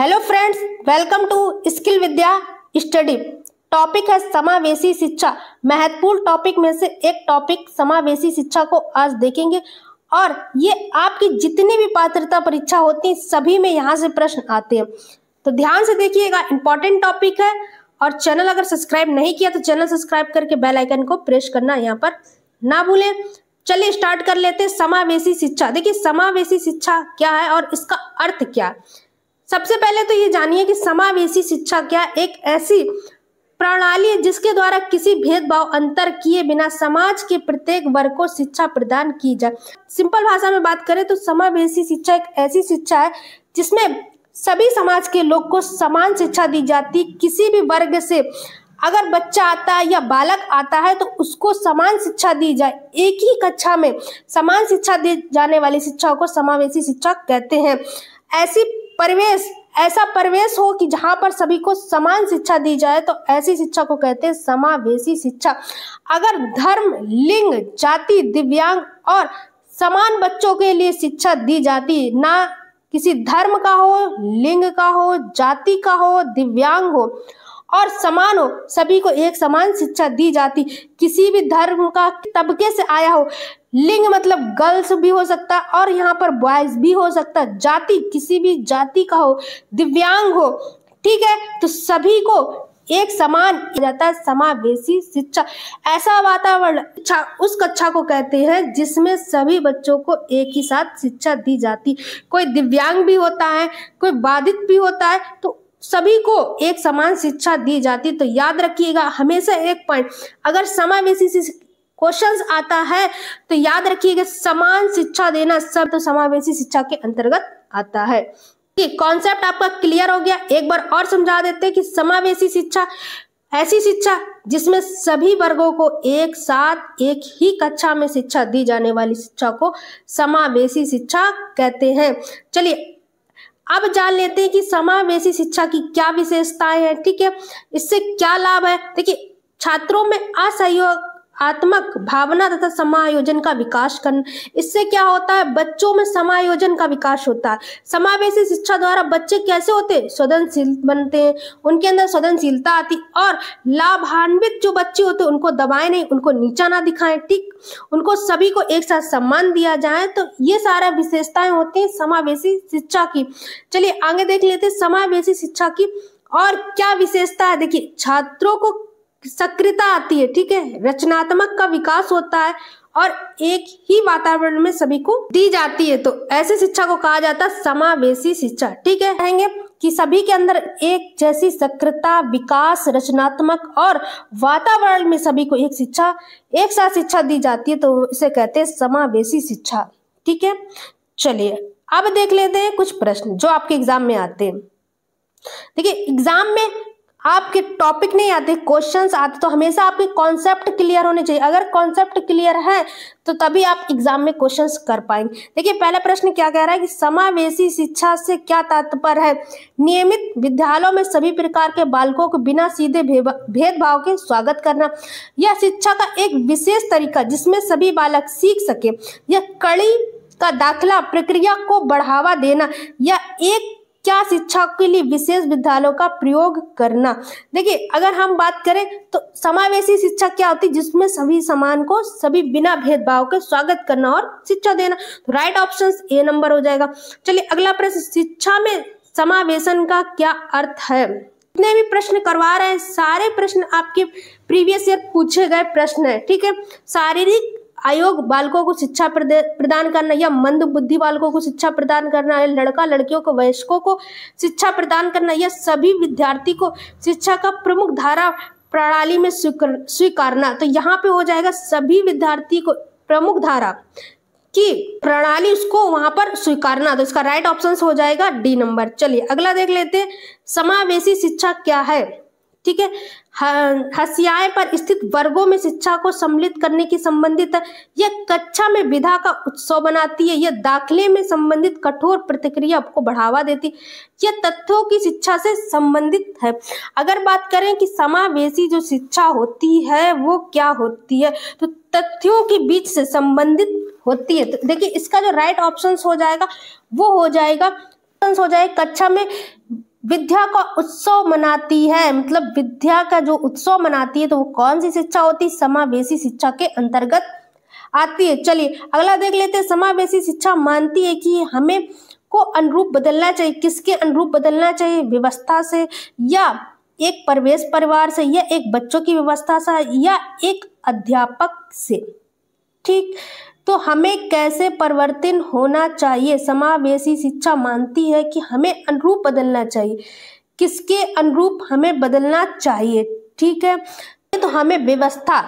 Hello friends, welcome to skill Vidya study. Topic है समावेशी शिक्षा। महत्वपूर्ण टॉपिक में से एक टॉपिक समावेशी शिक्षा को आज देखेंगे और ये आपकी जितनी भी पात्रता परीक्षा होती है सभी में यहाँ से प्रश्न आते हैं, तो ध्यान से देखिएगा। इंपॉर्टेंट टॉपिक है और चैनल अगर सब्सक्राइब नहीं किया तो चैनल सब्सक्राइब करके बेल आइकन को प्रेस करना यहाँ पर ना भूलें। चलिए स्टार्ट कर लेते हैं। समावेशी शिक्षा, देखिए समावेशी शिक्षा क्या है और इसका अर्थ क्या है। सबसे पहले तो ये जानिए कि समावेशी शिक्षा क्या, एक ऐसी प्रणाली है जिसके द्वारा किसी भेदभाव अंतर किए बिना समाज के प्रत्येक वर्ग को शिक्षा प्रदान की जाए। सिंपल भाषा में बात करें तो समावेशी शिक्षा एक ऐसी शिक्षा है जिसमें सभी समाज के लोग को समान शिक्षा दी जाती। किसी भी वर्ग से अगर बच्चा आता है या बालक आता है तो उसको समान शिक्षा दी जाए। एक ही कक्षा में समान शिक्षा दी जाने वाली शिक्षा को समावेशी शिक्षा कहते हैं। ऐसा परिवेश हो कि जहां पर सभी को समान शिक्षा दी जाए तो ऐसी शिक्षा को कहते हैं समावेशी शिक्षा। अगर धर्म, लिंग, जाति, दिव्यांग और समान बच्चों के लिए शिक्षा दी जाती, ना किसी धर्म का हो, लिंग का हो, जाति का हो, दिव्यांग हो और समान हो, सभी को एक समान शिक्षा दी जाती। किसी भी धर्म का तबके से आया हो, लिंग मतलब गर्ल्स भी हो सकता है और यहाँ पर बॉयज भी हो सकता है, जाति किसी भी जाति का हो, दिव्यांग हो, ठीक है, तो सभी को एक समान जाता है समावेशी शिक्षा। ऐसा वातावरण उस कक्षा को कहते हैं जिसमें सभी बच्चों को एक ही साथ शिक्षा दी जाती। कोई दिव्यांग भी होता है, कोई बाधित भी होता है, तो सभी को एक समान शिक्षा दी जाती। तो याद रखिएगा हमेशा एक पॉइंट, अगर समावेशी क्वेश्चंस आता है तो याद रखिएगा समान शिक्षा देना सब तो समावेशी शिक्षा के अंतर्गत आता है। कॉन्सेप्ट आपका क्लियर हो गया। एक बार और समझा देते हैं कि समावेशी शिक्षा ऐसी शिक्षा जिसमें सभी वर्गों को एक साथ एक ही कक्षा में शिक्षा दी जाने वाली शिक्षा को समावेशी शिक्षा कहते हैं। चलिए अब जान लेते हैं कि समावेशी शिक्षा की क्या विशेषताएं हैं, ठीक है, इससे क्या लाभ है। देखिए छात्रों में असहयोगात्मक भावना तथा समायोजन का विकास करना, इससे क्या होता है, बच्चों में समायोजन का विकास होता है। समावेशी शिक्षा द्वारा बच्चे कैसे होते हैं, संवेदनशील बनते हैं, उनके अंदर संवेदनशीलता आती और लाभान्वित जो बच्चे होते हैं उनको दबाए नहीं, उनको नीचा ना दिखाएं, ठीक, उनको सभी को एक साथ सम्मान दिया जाए। तो ये सारा विशेषताएं होती हैं समावेशी शिक्षा की। चलिए आगे देख लेते हैं समावेशी शिक्षा की और क्या विशेषता है। देखिए छात्रों को सक्रियता आती है, ठीक है, रचनात्मक का विकास होता है और एक ही वातावरण में सभी को दी जाती है। तो ऐसे शिक्षा को कहा जाता है समावेशी शिक्षा, ठीक है। कहेंगे कि सभी के अंदर एक जैसी सक्रियता, विकास, रचनात्मक और वातावरण में सभी को एक साथ शिक्षा दी जाती है, तो इसे कहते हैं समावेशी शिक्षा, ठीक है। चलिए अब देख लेते हैं कुछ प्रश्न जो आपके एग्जाम में आते हैं। देखिए एग्जाम में आपके टॉपिक नहीं आते, क्वेश्चंस आते, तो हमेशा आपके कॉन्सेप्ट क्लियर होने चाहिए। अगर कॉन्सेप्ट क्लियर है तो तभी आप एग्जाम में क्वेश्चंस कर पाएंगे। देखिए पहला प्रश्न क्या कह रहा है कि समावेशी शिक्षा से क्या तात्पर्य है। नियमित विद्यालयों में सभी प्रकार के बालकों को बिना सीधे भेदभाव के स्वागत करना, यह शिक्षा का एक विशेष तरीका जिसमें सभी बालक सीख सके। यह कड़ी का दाखिला प्रक्रिया को बढ़ावा देना या एक क्या शिक्षा के लिए विशेष विद्यालयों का प्रयोग करना। देखिए अगर हम बात करें तो समावेशी शिक्षा क्या होती है, जिसमें सभी समान को सभी बिना भेदभाव के स्वागत करना और शिक्षा देना। तो राइट ऑप्शन ए नंबर हो जाएगा। चलिए अगला प्रश्न, शिक्षा में समावेशन का क्या अर्थ है। जितने भी प्रश्न करवा रहे हैं सारे प्रश्न आपके प्रीवियस ईयर पूछे गए प्रश्न है, ठीक है। शारीरिक आयोग बालकों को शिक्षा प्रदान करना या मंद बुद्धि बालकों को शिक्षा प्रदान करना है, लड़का लड़कियों को वयस्कों को शिक्षा प्रदान करना या सभी विद्यार्थी को शिक्षा का प्रमुख धारा प्रणाली में स्वीकारना। तो यहाँ पे हो जाएगा सभी विद्यार्थी को प्रमुख धारा की प्रणाली उसको वहां पर स्वीकारना, तो इसका राइट ऑप्शन हो जाएगा डी नंबर। चलिए अगला देख लेते हैं, समावेशी शिक्षा क्या है, ठीक है। हसियाए पर स्थित वर्गों में शिक्षा को सम्मिलित करने की संबंधित है। यह कक्षा में विधा का उत्सव बनाती है। यह दाखिले में संबंधित कठोर प्रतिक्रिया को बढ़ावा देती है। यह तथ्यों की शिक्षा से संबंधित है। अगर बात करें कि समावेशी जो शिक्षा होती है वो क्या होती है, तो तथ्यों के बीच से संबंधित होती है। तो देखिए इसका जो राइट ऑप्शन हो जाएगा वो हो जाएगा कक्षा में विद्या का उत्सव मनाती है, मतलब विद्या का जो उत्सव मनाती है, तो वो कौन सी शिक्षा होती है? समावेशी शिक्षा के अंतर्गत आती है। चलिए अगला देख लेते हैं। समावेशी शिक्षा मानती है कि हमें को अनुरूप बदलना चाहिए। किसके अनुरूप बदलना चाहिए? व्यवस्था से, या एक परिवेश परिवार से, या एक बच्चों की व्यवस्था से, या एक अध्यापक से। ठीक, तो हमें कैसे परिवर्तन होना चाहिए? समावेशी शिक्षा मानती है कि हमें अनुरूप बदलना चाहिए। किसके अनुरूप हमें बदलना चाहिए? ठीक है, तो हमें व्यवस्था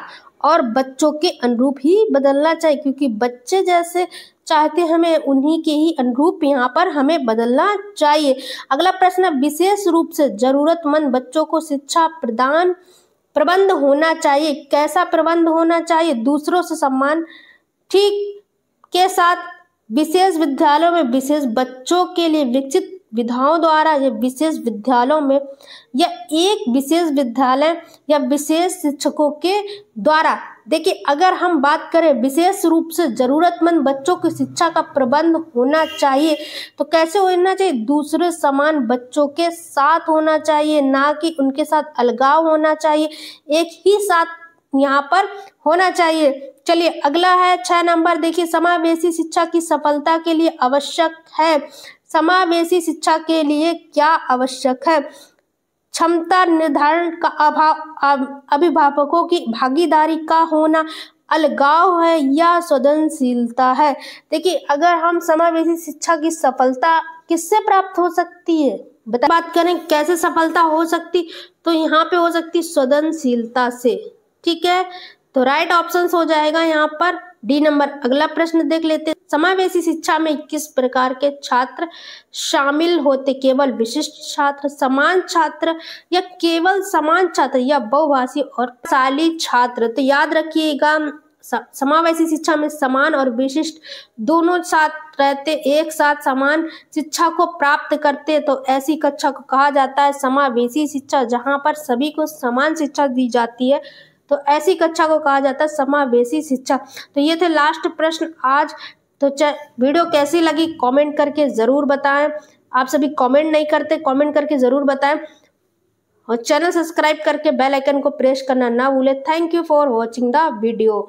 और बच्चों के अनुरूप ही बदलना चाहिए, क्योंकि बच्चे जैसे चाहते हमें उन्हीं के ही अनुरूप यहाँ पर हमें बदलना चाहिए। अगला प्रश्न, विशेष रूप से जरूरतमंद बच्चों को शिक्षा प्रदान प्रबंध होना चाहिए। कैसा प्रबंध होना चाहिए? दूसरों से सम्मान ठीक के साथ विशेष विद्यालयों में विशेष बच्चों के लिए विकसित विधाओं द्वारा, या विशेष विद्यालयों में, या एक विशेष विद्यालय या विशेष शिक्षकों के द्वारा। देखिए अगर हम बात करें विशेष रूप से जरूरतमंद बच्चों की शिक्षा का प्रबंध होना चाहिए, तो कैसे होना चाहिए? दूसरे समान बच्चों के साथ होना चाहिए, ना कि उनके साथ अलगाव होना चाहिए, एक ही साथ यहाँ पर होना चाहिए। चलिए अगला है 6 नंबर। देखिए समावेशी शिक्षा की सफलता के लिए आवश्यक है। समावेशी शिक्षा के लिए क्या आवश्यक है? क्षमता निर्धारण का अभाव, अभिभावकों की भागीदारी का होना, अलगाव है, या संवेदनशीलता है। देखिए अगर हम समावेशी शिक्षा की सफलता किससे प्राप्त हो सकती है, बात करें कैसे सफलता हो सकती, तो यहाँ पे हो सकती संवेदनशीलता से। ठीक है, तो राइट ऑप्शन हो जाएगा यहाँ पर डी नंबर। अगला प्रश्न देख लेते हैं। समावेशी शिक्षा में किस प्रकार के छात्र शामिल होते? केवल विशिष्ट छात्र, समान छात्र, या केवल समान छात्र, या बहुभाषी और शाली छात्र? तो याद रखिएगा समावेशी शिक्षा में समान और विशिष्ट दोनों छात्र रहते, एक साथ समान शिक्षा को प्राप्त करते, तो ऐसी कक्षा को कहा जाता है समावेशी शिक्षा। जहाँ पर सभी को समान शिक्षा दी जाती है, तो ऐसी कक्षा को कहा जाता है समावेशी शिक्षा। तो ये थे लास्ट प्रश्न आज। तो वीडियो कैसी लगी कमेंट करके ज़रूर बताएं। आप सभी कमेंट नहीं करते, कमेंट करके ज़रूर बताएं, और चैनल सब्सक्राइब करके बेल आइकन को प्रेस करना ना भूलें। Thank you for watching the video.